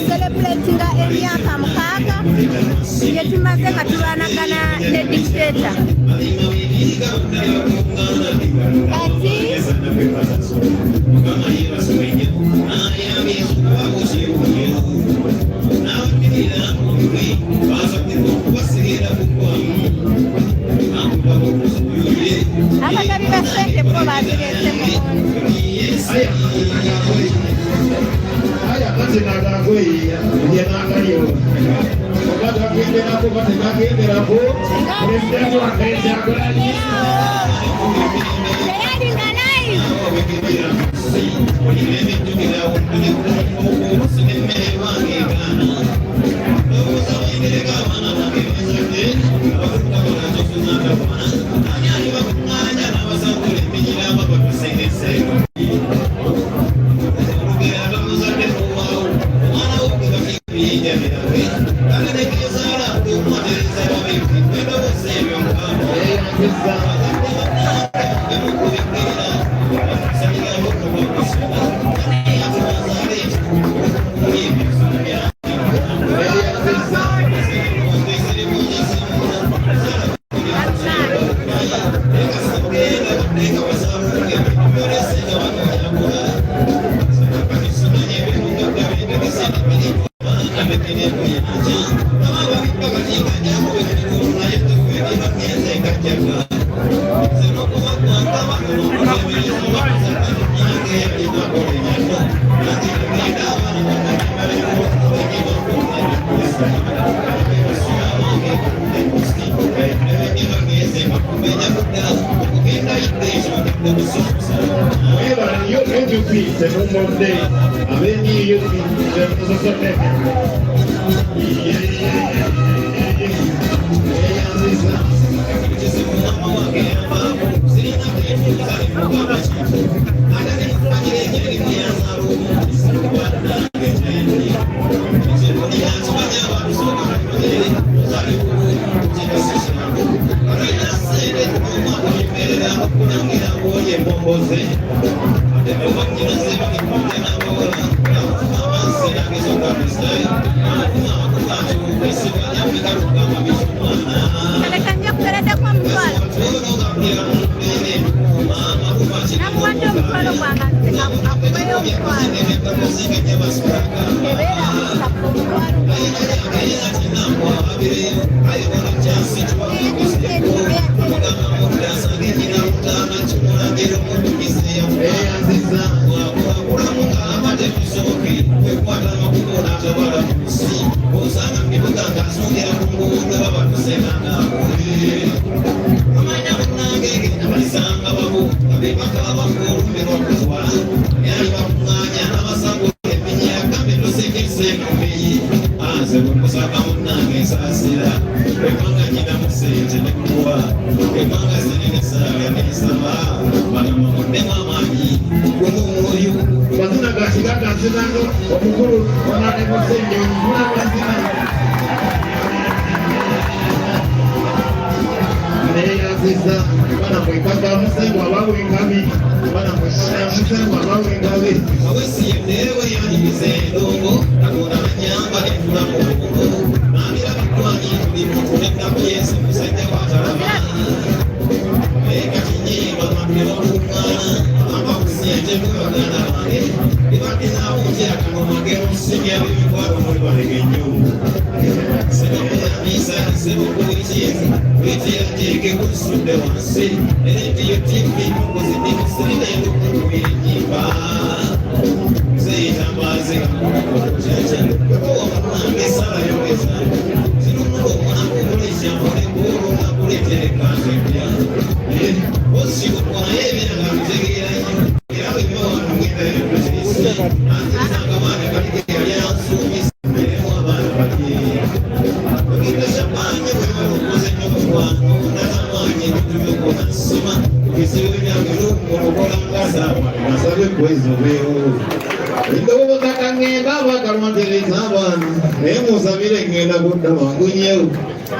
Celebrating emyaka mukaaga gye tumaze nga tulwanagana ne dictator. Kati abagabi ba ssente bo bazireese mu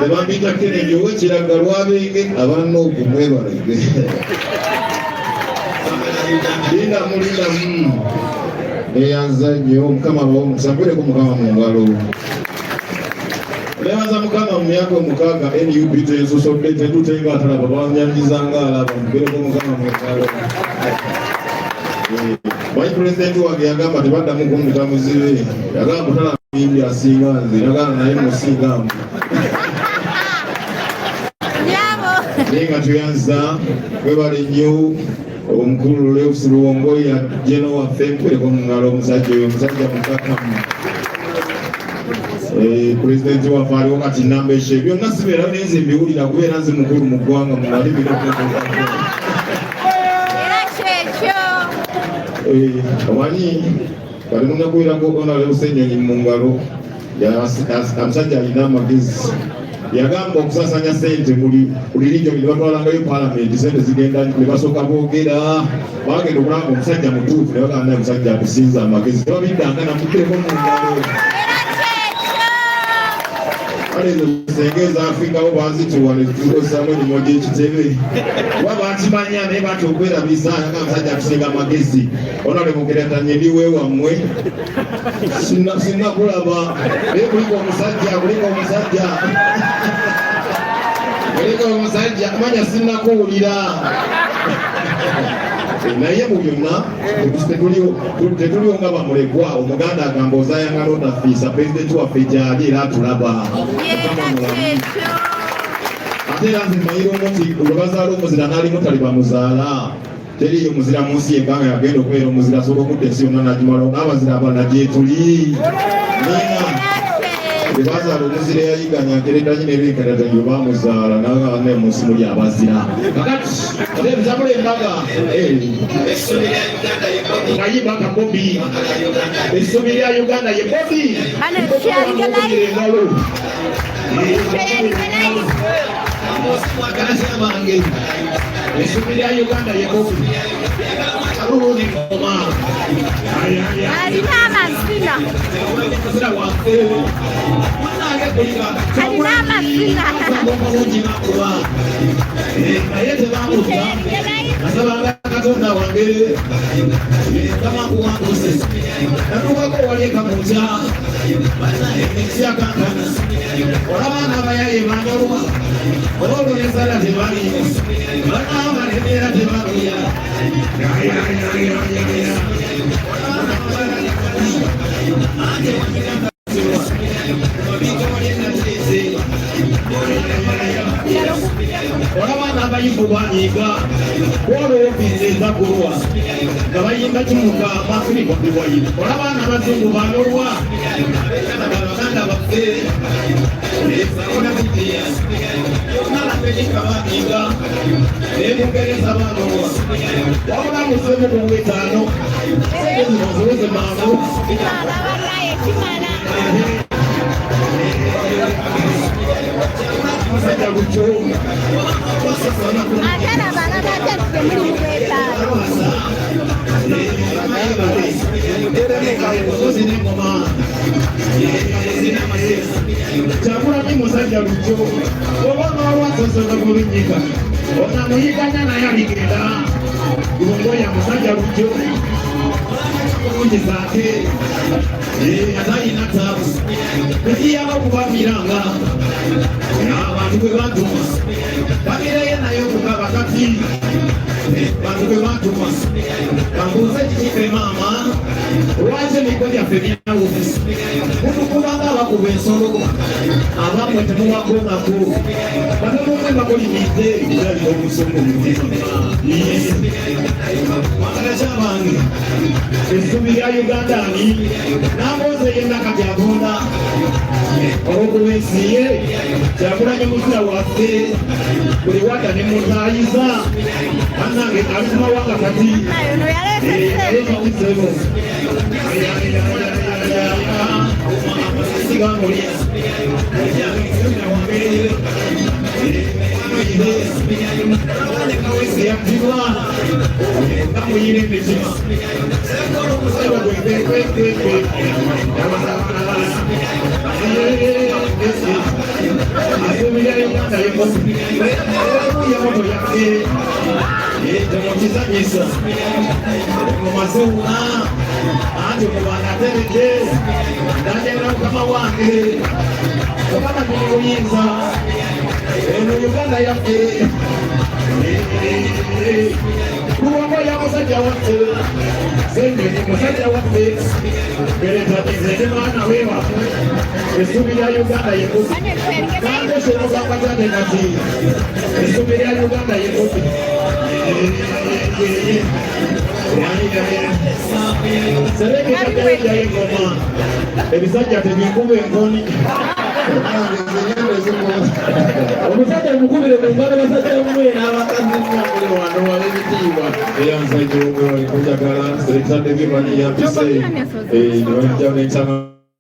Tebambika kene nyowe kiraga lwabenge abantu okumwebalage linda mulinda eyanza nnyo mukama musambire ku mukama mu ngalo lebaza mukama mu myaka omukaaga NUB tensosodde tetutenga atalaba banyanjizanga alaba mubire ku mukama mu ngalo Vice President wange yagamba tebaddamu kumpita muzibe yagamba kutala bimbi asinga nze yagamba naye musingamu Nenga tuyanza webale nnyo omukulu Leof Luwongoya jeno waffe mpereko mu ngalo omusajja oyo omusajja mukakamu President waffe aliwo kati namba eshe byonna sibeera nenze mbiwulira kubeera nze mukulu mu ggwanga mu mali bino omanyi kati munakubeerako Honorable Ssenyonyi mu ngalo omusajja alina amagezi yagamba okusasanya sente buli region libatwalangayo parliament sente zigenda nebasooka boogera bagenda okulanga omusajja mutuufu nebagamba omusajja akusinza amagezi tebabiddanga namukireko mu ngalo kale ezo senge ezafikawo bazituwa netukozesaamu emirimu gy'ekitebe kuba bakimanya naye bati okwerabisa nga omusajja akusinga amagezi onale mugeratanye ndiwe wammwe sinnakulaba naye kuliko omusajja manya sinnakuwulira naye mu byonna tetuliwo nga bamulekwa omuganda agamba ozayanga notafiisa pulezidenti waffe gyali era atulaba ate era nze manyira nti lwe bazaala omuzira n'alimu tali bamuzaala teriyo muzira mu nsi yegganga yagenda okubeera omuzira asobola okutta ensi yonna nagimalawo n'abazira abalala gyetuli Bazaala omuzira eyayiganya nkeretanyi nebenkeratanyi bwe bamuzaala naye mu nsi muli abazira kakati ate ebizabula embaga ngayimba akabobi essobi lya Uganda ye bobi engalo essobi lya Uganda ye bobi aluni ngoma alina amazina alina amazina naye tebamuta asabanga Katonda wange kamakuwanguse natugako wali ekamuta ekisyakankana olabana abayaye bandolwa olwolesala tebali banaabalemera tebaluya olabana abayivu banyiga olwobinza ezakulwa nga bayimba kimuka mafiriko biwayi olabana abazungu bandolwa baganda baffe nalapenikabaniga nebugereza bandolwa wabula musemu kuwetaano segezibaziweze mangu Chakula musajja lujo obona wasosoka kulinyika ona muyiganya naye aligenda Luwongoya musajja lujo kujizake atayina tabu tekiyaba okubamiranga abantu bwe batuma bagerayo naye okugaba kati bantu bwe batuma kambuuze kikife maama lwaki emiko gyaffe byawuzi mutukubanga bakuba ensolo abamwe temubakoonako banamumwe bakolimize ebirabiro obusomo akanakyabanga essubi lya ugandani n'amoozi yenna kati agonda olwokuba ensi ye kyakulanye muzira waffe buli wadda ne mutaayiza bannange ali ku mawanga kati mawuzemo temukizanyisa mumazuuna anti mubanatereke ndagenda mukama wange obana tuli buyinza eno uganda yaffe kuwongo ya musajja waffe sengeni musajja waffe beretatize mwana wewaffe essubi lya uganda yekubi nange senogambagande nati essubi lya uganda yekubi sereketateja engoma ebisajja tebikuba enkoni omusajja mukubire mungalo basajja omwe n'abakazi mwakule wano wala ebitiibwa eyansajja omwe walikujagala serekitaddegebani yampise nibanjamencama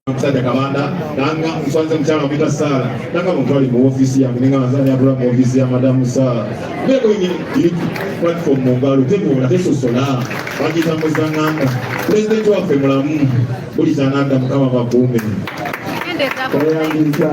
omusajja kabanda nanga nswanze mukyala mwita Saara nanga mutwali mu ofiisi yange nenga nzani atula mu ofiisi ya madamu Saara mbeko iri platform mungalo tebula tesosola bagita muzangamba pulezidenti waffe mulamu buli kyanadda mukama bakuume.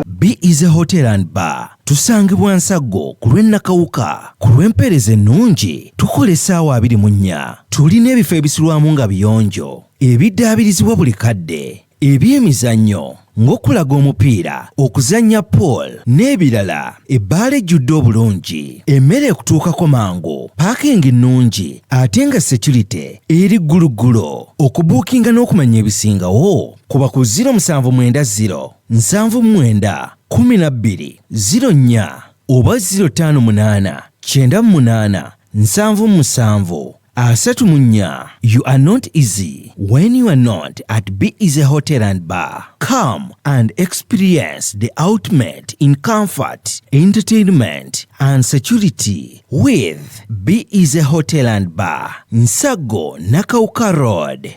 Be Easy Hotel and Bar tusangibwa Nsago ku lw'Ennakawuka ku lw'empeereza ennungi tukola essaawa 24. Tulina ebifo ebisulwamu nga biyonjo ebiddaabirizibwa buli kadde ebyemizannyo ng'okulaga omupiira okuzannya pool n'ebirala ebbaala ejjudde obulungi emmere ekutuukako mangu paakingi ennungi ate nga security eri gguluggulo okubuukinga n'okumanya ebisingawo kuba ku 070 79 12 04 oba 058 98 77 34. You are not easy when you are not at Be Easy Hotel and Bar. Come and experience the ultimate in comfort, entertainment and security with Be Easy Hotel and Bar, Nsago, Nakawuka Road.